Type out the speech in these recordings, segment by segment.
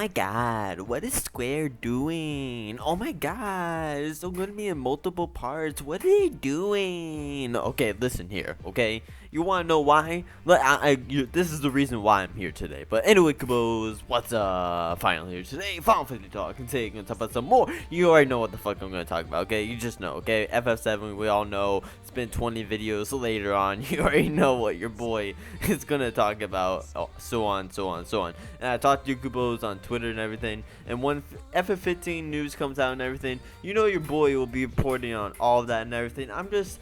my god, what is Square doing? Oh my god, it's still gonna be in multiple parts. What are they doing? Okay, listen here, okay? You wanna know why? This is the reason why I'm here today. But anyway, Kupos, what's up? Finally here today, Final Fantasy Talk. And today I'm gonna talk about some more. You already know what the fuck I'm gonna talk about, okay? You just know, okay? FF7, we all know. It's been 20 videos later on. You already know what your boy is gonna talk about. Oh, so on, so on, so on. And I talked to you Kupos on Twitter and everything. And when FF15 news comes out and everything, you know your boy will be reporting on all of that and everything. I'm just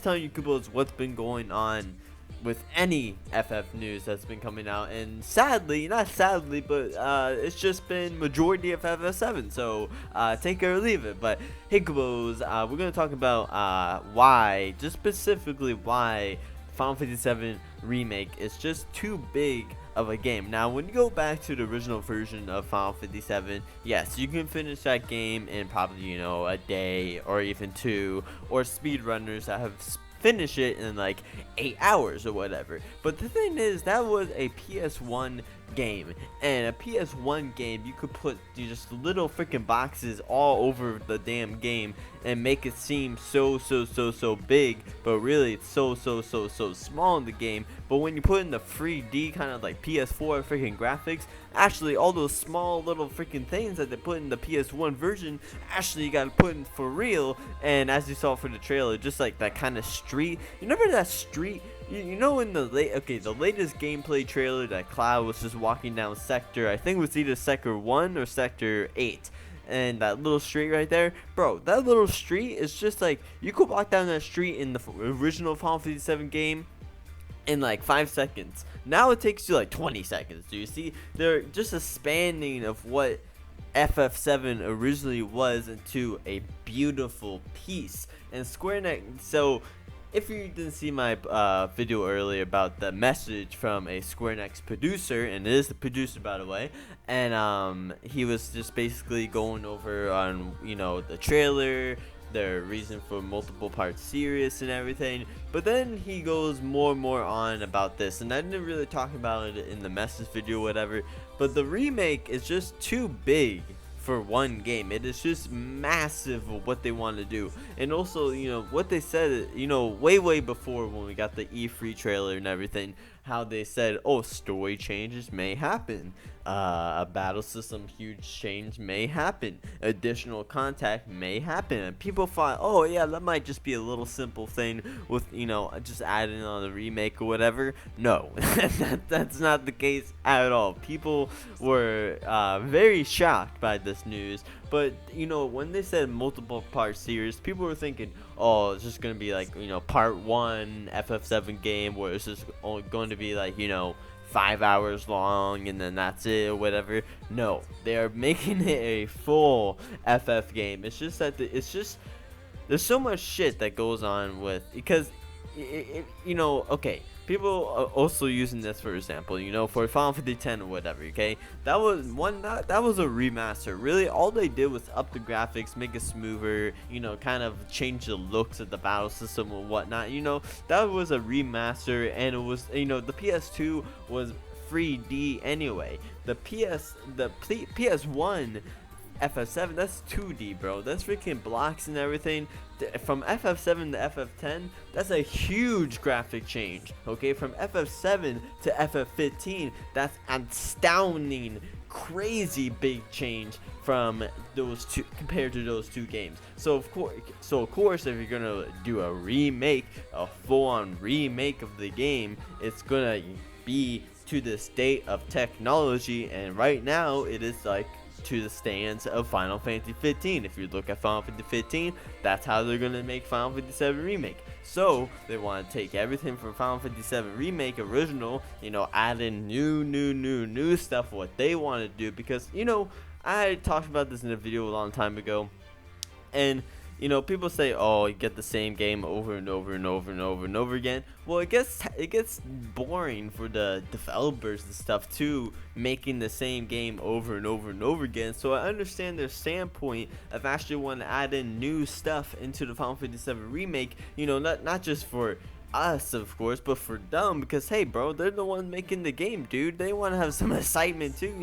telling you Kupos what's been going on with any FF news that's been coming out, and sadly, not sadly, but it's just been majority of FF7, so take it or leave it. But hey Kupos, we're gonna talk about why, just specifically why Final Fantasy VII Remake is just too big of a game. Now, when you go back to the original version of Final Fantasy VII, yes, you can finish that game in probably, a day or even two, or speedrunners that have finish it in like 8 hours or whatever. But the thing is, that was a PS1 game, and a PS1 game, you could put just little freaking boxes all over the damn game and make it seem so big, but really it's so small in the game. But when you put in the 3D kind of like PS4 freaking graphics, actually all those small little freaking things that they put in the PS1 version, actually you gotta put in for real. And as you saw for the trailer, just like that kind of street, you remember that street? You know, in the the latest gameplay trailer, that Cloud was just walking down sector, I think it was either sector 1 or sector 8, and that little street right there, bro, that little street is just like, you could walk down that street in the original Final Fantasy VII game in like 5 seconds. Now it takes you like 20 seconds. Do you see? They're just expanding of what FF7 originally was into a beautiful piece. And Square Enix, so if you didn't see my video earlier about the message from a Square Enix producer, and it is the producer by the way, and he was just basically going over on the trailer, their reason for multiple part series and everything. But then he goes more and more on about this, and I didn't really talk about it in the message video or whatever, but the remake is just too big for one game. It is just massive of what they want to do. And also, what they said, way before when we got the E3 trailer and everything, how they said, oh, story changes may happen, a battle system huge change may happen, additional contact may happen, and people thought, oh yeah, that might just be a little simple thing with just adding on the remake or whatever. No, that's not the case at all. People were very shocked by this news. But when they said multiple part series, people were thinking, oh, it's just gonna be like part 1 FF7 game where it's just only going to be like 5 hours long and then that's it or whatever. No, they are making it a full FF game. It's just that there's so much shit that goes on with, because okay, people are also using this for example, for Final Fantasy X or whatever, okay? That was that was a remaster. Really, all they did was up the graphics, make it smoother, kind of change the looks of the battle system and whatnot. That was a remaster, and it was, the PS2 was 3D anyway. The PS1 FF7, that's 2D, bro. That's freaking blocks and everything. From FF7 to FF10, that's a huge graphic change. Okay, from FF7 to FF15, that's astounding, crazy big change from those two, compared to those two games. So of course, if you're gonna do a remake, a full-on remake of the game, it's gonna be to the state of technology, and right now it is like to the stands of Final Fantasy 15. If you look at Final Fantasy 15, that's how they're gonna make Final Fantasy 7 Remake. So they want to take everything from Final Fantasy 7 Remake original, add in new stuff, what they want to do, because I talked about this in a video a long time ago, and people say, oh, you get the same game over and over again. Well, it gets boring for the developers and stuff too, making the same game over and over again. So I understand their standpoint of actually wanting to add in new stuff into the Final Fantasy VII Remake, not just for us, of course, but for them, because hey, bro, they're the ones making the game, dude. They want to have some excitement too,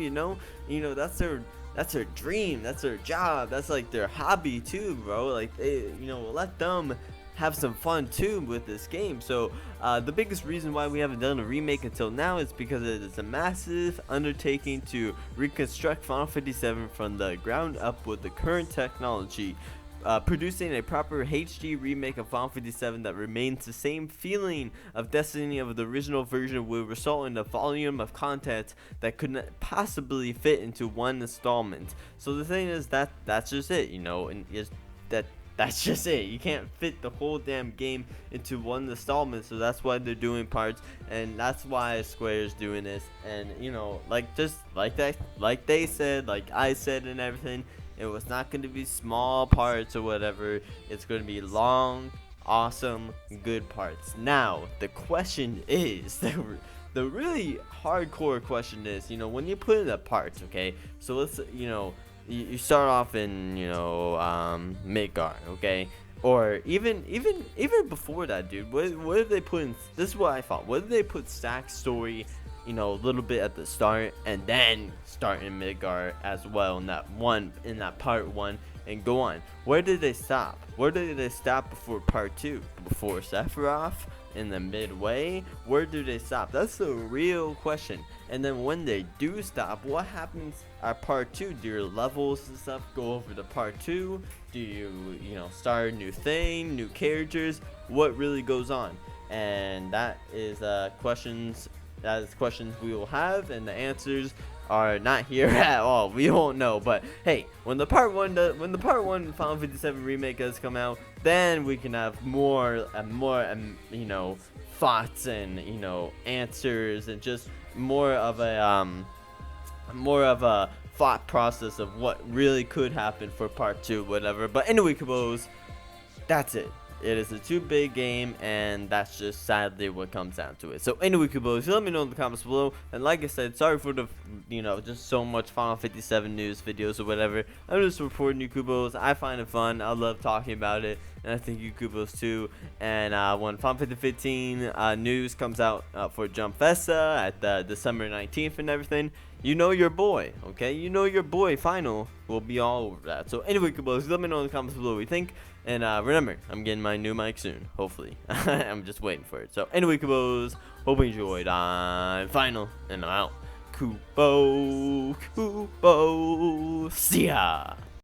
that's their dream, that's their job, that's like their hobby too, bro. Like let them have some fun too with this game. So the biggest reason why we haven't done a remake until now is because it is a massive undertaking to reconstruct Final Fantasy VII from the ground up with the current technology. Producing a proper HD remake of Final Fantasy VII that remains the same feeling of Destiny of the original version will result in a volume of content that could not possibly fit into one installment. So the thing is that's just it, and that's just it. You can't fit the whole damn game into one installment, so that's why they're doing parts, and that's why Square is doing this. And like they said, like I said, and everything. It was not going to be small parts or whatever. It's going to be long, awesome, good parts. Now, the question is, the really hardcore question is, when you put in the parts, okay? So let's, you start off in, Midgar, okay? Or even before that, dude. What if they put in? This is what I thought. What if they put Stack Story, a little bit at the start, and then start in Midgar as well in that part 1 and go on? Where did they stop? Where did they stop before part 2? Before Sephiroth? In the midway? Where do they stop? That's the real question. And then when they do stop, what happens at part 2? Do your levels and stuff go over to part 2? Do you start a new thing, new characters? What really goes on? And that is questions we will have, and the answers are not here at all. We won't know. But hey, when the part 1 Final Fantasy VII remake does come out, then we can have more thoughts and answers, and just more of a thought process of what really could happen for part 2, whatever. But anyway, Kupos, that's it. It is a too big game, and that's just sadly what comes down to it. So anyway, Kupos, let me know in the comments below. And like I said, sorry for the just so much Final Fantasy VII news videos or whatever. I'm just reporting you, Kupos. I find it fun. I love talking about it, and I think you, Kupos, too. And when Final Fantasy 15 news comes out for Jump Festa at December 19th and everything, your boy, okay? Your boy Final will be all over that. So anyway, Kupos, let me know in the comments below what you think. And remember, I'm getting my new mic soon, hopefully. I'm just waiting for it. So anyway, Kupos, hope you enjoyed. I'm Final, and I'm out. Kupo, see ya.